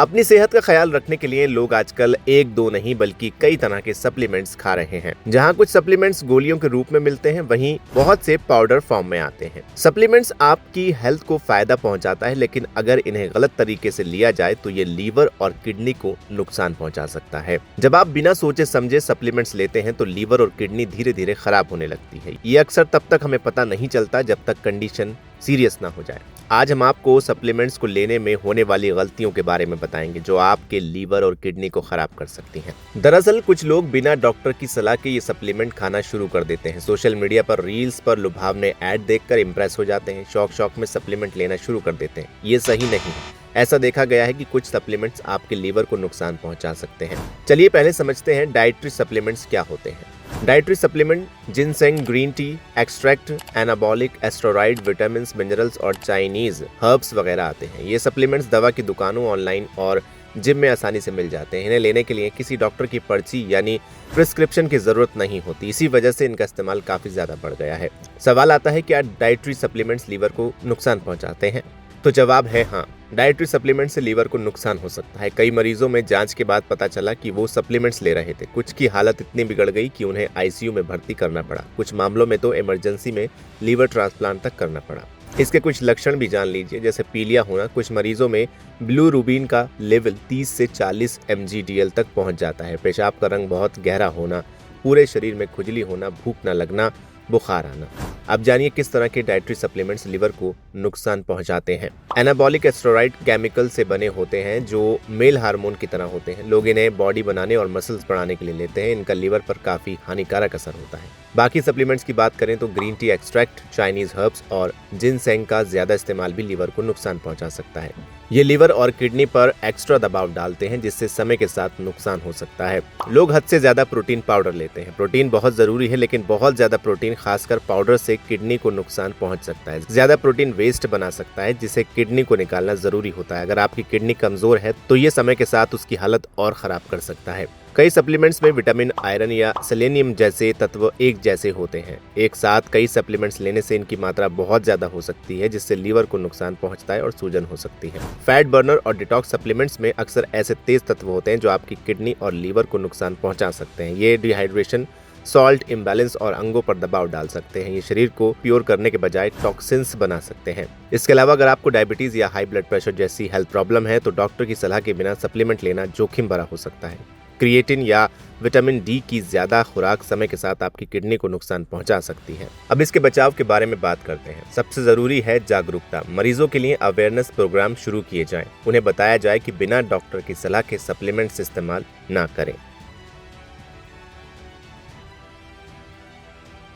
अपनी सेहत का ख्याल रखने के लिए लोग आजकल एक दो नहीं बल्कि कई तरह के सप्लीमेंट्स खा रहे हैं। जहां कुछ सप्लीमेंट्स गोलियों के रूप में मिलते हैं, वहीं बहुत से पाउडर फॉर्म में आते हैं। सप्लीमेंट्स आपकी हेल्थ को फायदा पहुंचाता है, लेकिन अगर इन्हें गलत तरीके से लिया जाए तो ये लीवर और किडनी को नुकसान पहुंचा सकता है। जब आप बिना सोचे समझे सप्लीमेंट्स लेते हैं तो लीवर और किडनी धीरे धीरे खराब होने लगती है। ये अक्सर तब तक हमें पता नहीं चलता जब तक कंडीशन सीरियस ना हो जाए। आज हम आपको सप्लीमेंट्स को लेने में होने वाली गलतियों के बारे में बताएंगे जो आपके लीवर और किडनी को खराब कर सकती हैं। दरअसल कुछ लोग बिना डॉक्टर की सलाह के ये सप्लीमेंट खाना शुरू कर देते हैं। सोशल मीडिया पर रील्स पर लुभावने ऐड देखकर इंप्रेस हो जाते हैं, शौक में सप्लीमेंट लेना शुरू कर देते हैं। ये सही नहीं है। ऐसा देखा गया है कि कुछ सप्लीमेंट्स आपके लीवर को नुकसान पहुंचा सकते हैं। चलिए पहले समझते हैं डाइटरी सप्लीमेंट्स क्या होते हैं। Dietary supplement ginseng green tea extract, anabolic asteroid, vitamins, minerals और चाइनीज हर्ब्स वगैरह आते हैं। ये सप्लीमेंट्स दवा की दुकानों, ऑनलाइन और जिम में आसानी से मिल जाते हैं। इन्हें लेने के लिए किसी डॉक्टर की पर्ची यानी प्रिस्क्रिप्शन की जरूरत नहीं होती। इसी वजह से इनका इस्तेमाल काफी ज्यादा बढ़ गया है। सवाल आता है क्या डाइटरी सप्लीमेंट्स लीवर को नुकसान पहुंचाते हैं? तो जवाब है हाँ, डाइटरी सप्लीमेंट से लीवर को नुकसान हो सकता है। कई मरीजों में जांच के बाद पता चला कि वो सप्लीमेंट्स ले रहे थे। कुछ की हालत इतनी बिगड़ गई कि उन्हें आईसीयू में भर्ती करना पड़ा। कुछ मामलों में तो इमरजेंसी में लीवर ट्रांसप्लांट तक करना पड़ा। इसके कुछ लक्षण भी जान लीजिए, जैसे पीलिया होना। कुछ मरीजों में बिलीरुबिन का लेवल 30 से 40 mg/dl तक पहुंच जाता है। पेशाब का रंग बहुत गहरा होना, पूरे शरीर में खुजली होना, भूख न लगना, बुखार आना। अब जानिए किस तरह के डाइटरी सप्लीमेंट्स लिवर को नुकसान पहुंचाते हैं। एनाबॉलिक एस्टेरॉइड केमिकल से बने होते हैं जो मेल हार्मोन की तरह होते हैं। लोग इन्हें बॉडी बनाने और मसल्स बढ़ाने के लिए लेते हैं। इनका लिवर पर काफी हानिकारक असर होता है। बाकी सप्लीमेंट्स की बात करें तो green tea extract, Chinese herbs और जिनसेंग का ज्यादा इस्तेमाल भी लीवर को नुकसान पहुंचा सकता है। ये लीवर और किडनी पर एक्स्ट्रा दबाव डालते हैं, जिससे समय के साथ नुकसान हो सकता है। लोग हद से ज्यादा प्रोटीन पाउडर लेते हैं। प्रोटीन बहुत जरूरी है, लेकिन बहुत ज्यादा प्रोटीन खासकर पाउडर से किडनी को नुकसान पहुंच सकता है। ज्यादा प्रोटीन वेस्ट बना सकता है, जिसे किडनी को निकालना जरूरी होता है। अगर आपकी किडनी कमजोर है तो ये समय के साथ उसकी हालत और खराब कर सकता है। कई सप्लीमेंट्स में विटामिन, आयरन या सेलेनियम जैसे तत्व एक जैसे होते हैं। एक साथ कई सप्लीमेंट्स लेने से इनकी मात्रा बहुत ज्यादा हो सकती है, जिससे लीवर को नुकसान पहुंचता है और सूजन हो सकती है। फैट बर्नर और डिटॉक्स सप्लीमेंट्स में अक्सर ऐसे तेज तत्व होते हैं जो आपकी किडनी और लीवर को नुकसान पहुंचा सकते हैं। ये डिहाइड्रेशन, सॉल्ट इम्बैलेंस और अंगों पर दबाव डाल सकते हैं। ये शरीर को प्योर करने के बजाय टॉक्सिन्स बना सकते हैं। इसके अलावा अगर आपको डायबिटीज या हाई ब्लड प्रेशर जैसी हेल्थ प्रॉब्लम है तो डॉक्टर की सलाह के बिना सप्लीमेंट लेना जोखिम भरा हो सकता है। क्रिएटिन या विटामिन डी की ज्यादा खुराक समय के साथ आपकी किडनी को नुकसान पहुंचा सकती है। अब इसके बचाव के बारे में बात करते हैं। सबसे जरूरी है जागरूकता। मरीजों के लिए अवेयरनेस प्रोग्राम शुरू किए जाएं। उन्हें बताया जाए कि बिना डॉक्टर की सलाह के सप्लीमेंट्स इस्तेमाल ना करें।